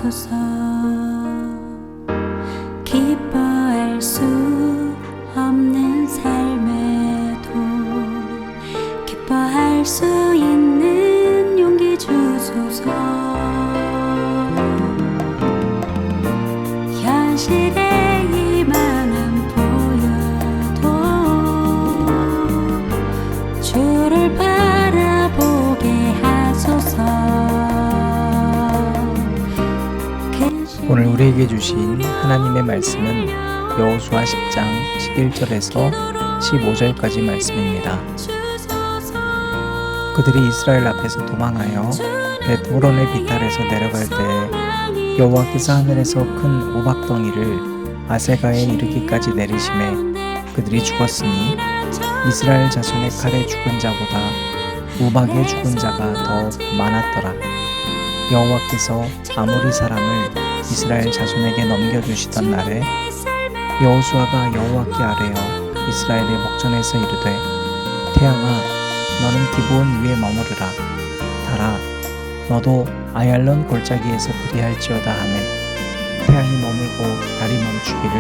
주소서. 기뻐할 수 없는 삶에도 기뻐할 수 있는 용기 주소서. 현실의 희망은 보여도 주를 바라보게 하소서. 오늘 우리에게 주신 하나님의 말씀은 여호수아 10장 11절에서 15절까지 말씀입니다. 그들이 이스라엘 앞에서 도망하여 벳호론의 비탈에서 내려갈 때에 여호와께서 하늘에서 큰 우박덩이를 아세가에 이르기까지 내리심에 그들이 죽었으니 이스라엘 자손의 칼에 죽은 자보다 우박에 죽은 자가 더 많았더라. 여호와께서 아모리 사람을 이스라엘 자손에게 넘겨주시던 날에 여호수아가 여호와께 아뢰어 이스라엘의 목전에서 이르되 태양아 너는 기브온 위에 머무르라. 달아 너도 아얄론 골짜기에서 그리할지어다 하매 태양이 머물고 달이 멈추기를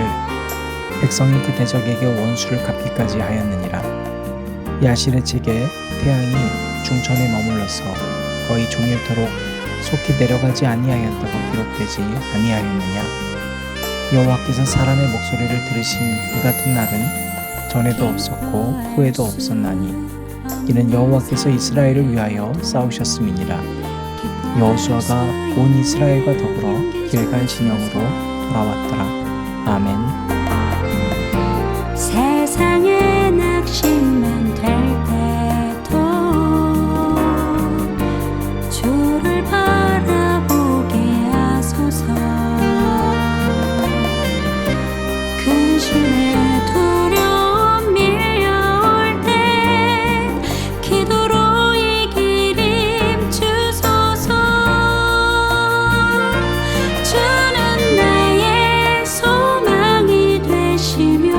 백성이 그 대적에게 원수를 갚기까지 하였느니라. 야실의 책에 태양이 중천에 머물러서 거의 종일토록 속히 내려가지 아니하였다고 기록되지 아니하였느냐. 여호와께서 사람의 목소리를 들으신 이 같은 날은 전에도 없었고 후에도 없었나니 이는 여호와께서 이스라엘을 위하여 싸우셨음이니라. 여호수아가 온 이스라엘과 더불어 길갈 진영으로 돌아왔더라. 아멘. 세상에 낙심만 될 때도 주를 바라보게 하소서. 근심에 두려움 밀려올 때 기도로 이기림 주소서. 주는 나의 소망이 되시며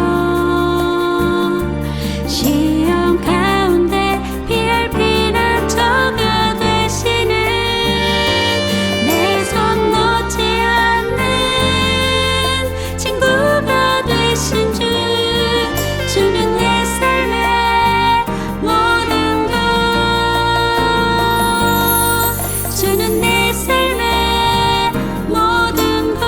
시험 가운데 피할 피난처가 되시는 내 손 놓지 않는 친구가 되신 주. 주는 내 삶의 모든 것. 주는 내 삶의 모든 것.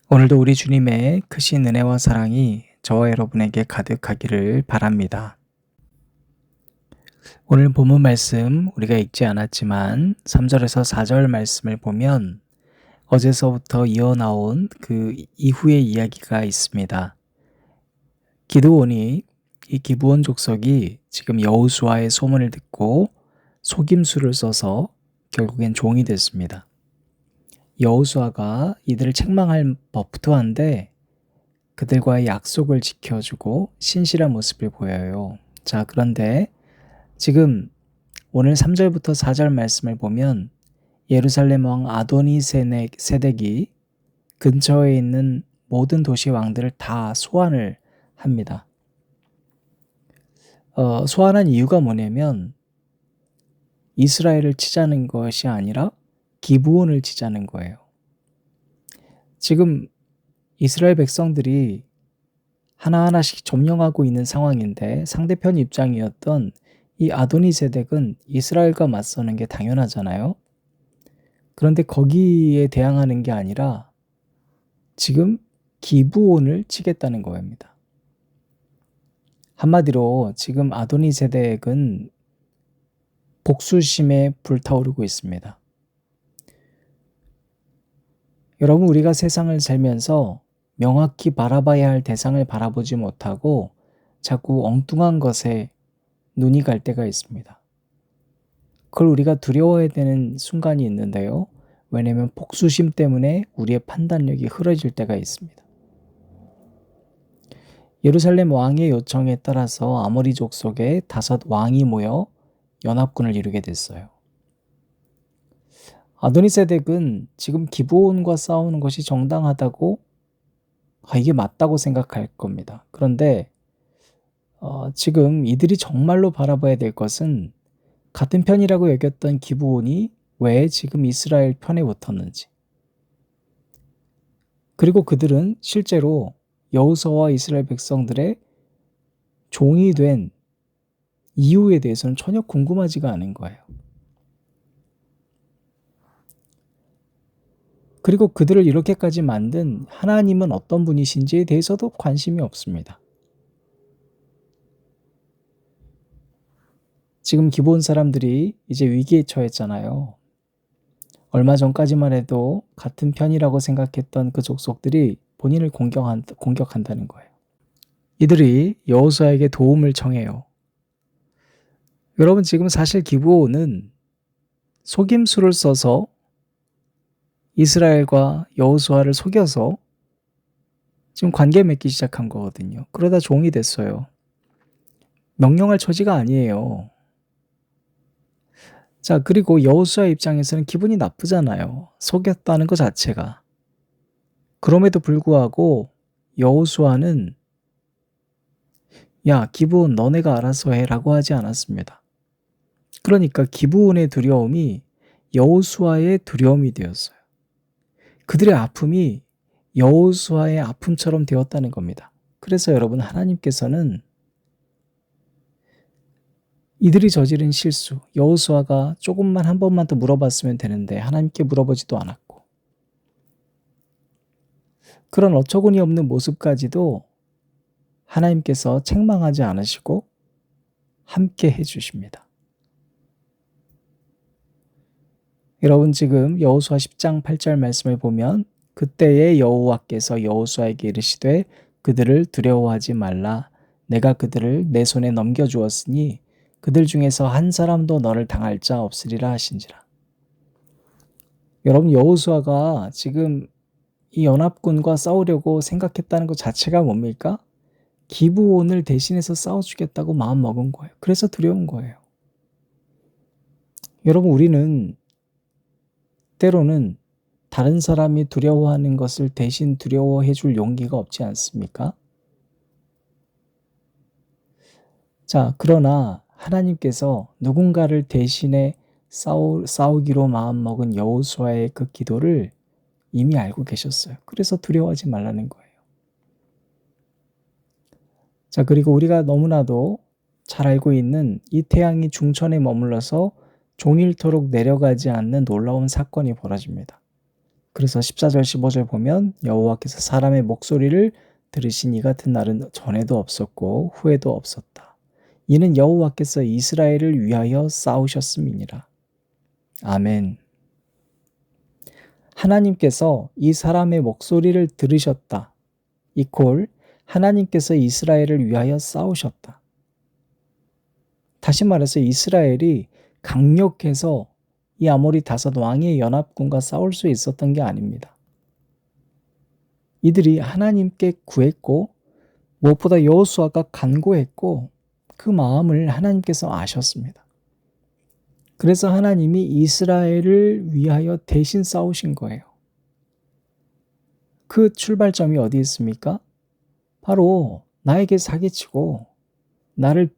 오늘도 우리 주님의 크신 은혜와 사랑이 저와 여러분에게 가득하기를 바랍니다. 오늘 본문 말씀 우리가 읽지 않았지만 3절에서 4절 말씀을 보면 어제서부터 이어나온 그 이후의 이야기가 있습니다. 기드온이 이 기브온 족속이 지금 여호수아의 소문을 듣고 속임수를 써서 결국엔 종이 됐습니다. 여호수아가 이들을 책망할 법도 한데 그들과의 약속을 지켜주고 신실한 모습을 보여요. 자, 그런데 지금 오늘 3절부터 4절 말씀을 보면 예루살렘 왕 아도니세덱이 근처에 있는 모든 도시 왕들을 다 소환을 합니다. 소환한 이유가 뭐냐면 이스라엘을 치자는 것이 아니라 기브온을 치자는 거예요. 지금 이스라엘 백성들이 하나하나씩 점령하고 있는 상황인데 상대편 입장이었던 이 아도니세덱은 이스라엘과 맞서는 게 당연하잖아요. 그런데 거기에 대항하는 게 아니라 지금 기브온을 치겠다는 겁니다. 한마디로 지금 아도니세덱은 복수심에 불타오르고 있습니다. 여러분, 우리가 세상을 살면서 명확히 바라봐야 할 대상을 바라보지 못하고 자꾸 엉뚱한 것에 눈이 갈 때가 있습니다. 그걸 우리가 두려워해야 되는 순간이 있는데요. 왜냐하면 복수심 때문에 우리의 판단력이 흐려질 때가 있습니다. 예루살렘 왕의 요청에 따라서 아모리 족속의 5왕이 모여 연합군을 이루게 됐어요. 아도니세덱은 지금 기브온과 싸우는 것이 정당하다고 이게 맞다고 생각할 겁니다. 그런데 지금 이들이 정말로 바라봐야 될 것은 같은 편이라고 여겼던 기브온이 왜 지금 이스라엘 편에 붙었는지, 그리고 그들은 실제로 여호수아와 이스라엘 백성들의 종이 된 이유에 대해서는 전혀 궁금하지가 않은 거예요. 그리고 그들을 이렇게까지 만든 하나님은 어떤 분이신지에 대해서도 관심이 없습니다. 지금 기브온 사람들이 이제 위기에 처했잖아요. 얼마 전까지만 해도 같은 편이라고 생각했던 그 족속들이 본인을 공격한다는 거예요. 이들이 여호수아에게 도움을 청해요. 여러분, 지금 사실 기브온은 속임수를 써서 이스라엘과 여호수아를 속여서 지금 관계 맺기 시작한 거거든요. 그러다 종이 됐어요. 명령할 처지가 아니에요. 자, 그리고 여호수아 입장에서는 기분이 나쁘잖아요. 속였다는 것 자체가. 그럼에도 불구하고 여호수아는 야, 기브온 너네가 알아서 해라고 하지 않았습니다. 그러니까 기브온의 두려움이 여호수아의 두려움이 되었어요. 그들의 아픔이 여호수아의 아픔처럼 되었다는 겁니다. 그래서 여러분, 하나님께서는 이들이 저지른 실수, 여호수아가 조금만 한 번만 더 물어봤으면 되는데 하나님께 물어보지도 않았고, 그런 어처구니 없는 모습까지도 하나님께서 책망하지 않으시고 함께 해주십니다. 여러분, 지금 여호수아 10장 8절 말씀을 보면 그때에 여호와께서 여호수아에게 이르시되 그들을 두려워하지 말라. 내가 그들을 내 손에 넘겨주었으니 그들 중에서 한 사람도 너를 당할 자 없으리라 하신지라. 여러분, 여호수아가 지금 이 연합군과 싸우려고 생각했다는 것 자체가 뭡니까? 기브온을 대신해서 싸워주겠다고 마음먹은 거예요. 그래서 두려운 거예요. 여러분, 우리는 때로는 다른 사람이 두려워하는 것을 대신 두려워해 줄 용기가 없지 않습니까? 자, 그러나 하나님께서 누군가를 대신해 싸우기로 마음먹은 여호수아의 그 기도를 이미 알고 계셨어요. 그래서 두려워하지 말라는 거예요. 자, 그리고 우리가 너무나도 잘 알고 있는 이 태양이 중천에 머물러서 종일토록 내려가지 않는 놀라운 사건이 벌어집니다. 그래서 14절 15절 보면 여호와께서 사람의 목소리를 들으신 이 같은 날은 전에도 없었고 후에도 없었다. 이는 여호와께서 이스라엘을 위하여 싸우셨음이니라. 아멘. 하나님께서 이 사람의 목소리를 들으셨다. 이퀄 하나님께서 이스라엘을 위하여 싸우셨다. 다시 말해서 이스라엘이 강력해서 이 아모리 5왕의 연합군과 싸울 수 있었던 게 아닙니다. 이들이 하나님께 구했고 무엇보다 여호수아가 간구했고 그 마음을 하나님께서 아셨습니다. 그래서 하나님이 이스라엘을 위하여 대신 싸우신 거예요. 그 출발점이 어디 있습니까? 바로 나에게 사기치고 나를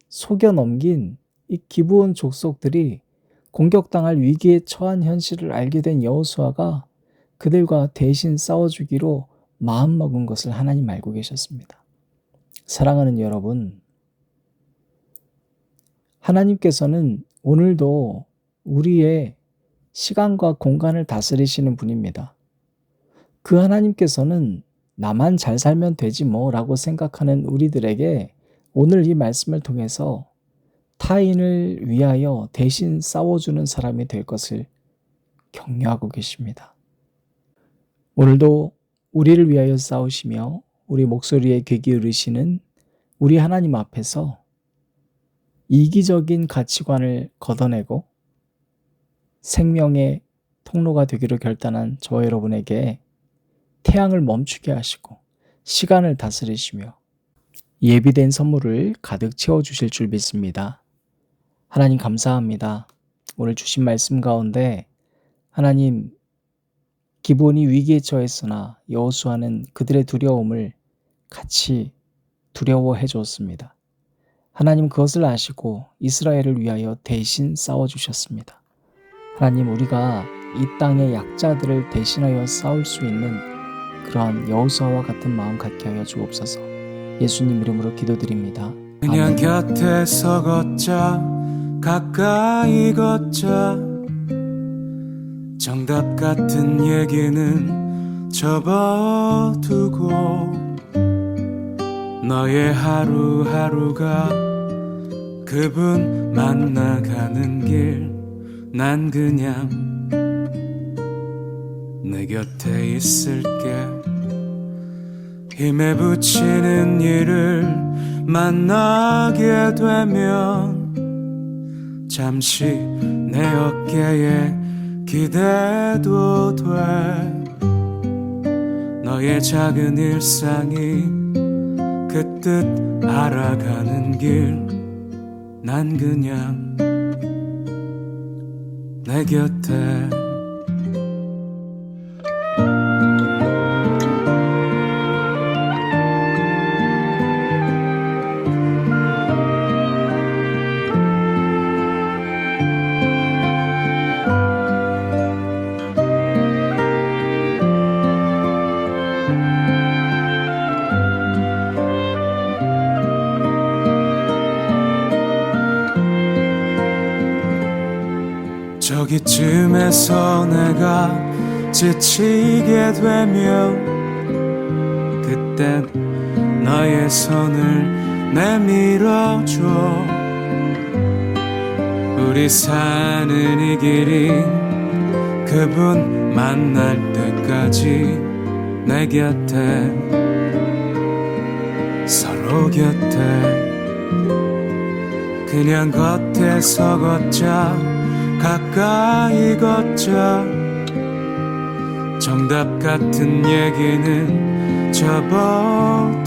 속여 넘긴 이 기브온 족속들이 공격당할 위기에 처한 현실을 알게 된 여호수아가 그들과 대신 싸워주기로 마음먹은 것을 하나님 알고 계셨습니다. 사랑하는 여러분, 하나님께서는 오늘도 우리의 시간과 공간을 다스리시는 분입니다. 그 하나님께서는 나만 잘 살면 되지 뭐라고 생각하는 우리들에게 오늘 이 말씀을 통해서 타인을 위하여 대신 싸워주는 사람이 될 것을 격려하고 계십니다. 오늘도 우리를 위하여 싸우시며 우리 목소리에 귀 기울이시는 우리 하나님 앞에서 이기적인 가치관을 걷어내고 생명의 통로가 되기로 결단한 저와 여러분에게 태양을 멈추게 하시고 시간을 다스리시며 예비된 선물을 가득 채워주실 줄 믿습니다. 하나님 감사합니다. 오늘 주신 말씀 가운데 하나님 기브온이 위기에 처했으나 여호수아는 그들의 두려움을 같이 두려워해 주었습니다. 하나님 그것을 아시고 이스라엘을 위하여 대신 싸워주셨습니다. 하나님 우리가 이 땅의 약자들을 대신하여 싸울 수 있는 그러한 여호수아와 같은 마음 갖게 하여 주옵소서. 예수님 이름으로 기도드립니다. 그냥 아멘. 곁에서 걷자 가까이 걷자 정답 같은 얘기는 접어두고 너의 하루하루가 그분 만나가는 길 난 그냥 내 곁에 있을게. 힘에 부치는 일을 만나게 되면 잠시 내 어깨에 기대도 돼. 너의 작은 일상이 그 뜻 알아가는 길 난 그냥 내 곁에. 저기쯤에서 내가 지치게 되면 그땐 너의 손을 내밀어줘. 우리 사는 이 길이 그분 만날 때까지 내 곁에 서로 곁에 그냥 겉에서 걷자 가까이 걷자 정답 같은 얘기는 접어두고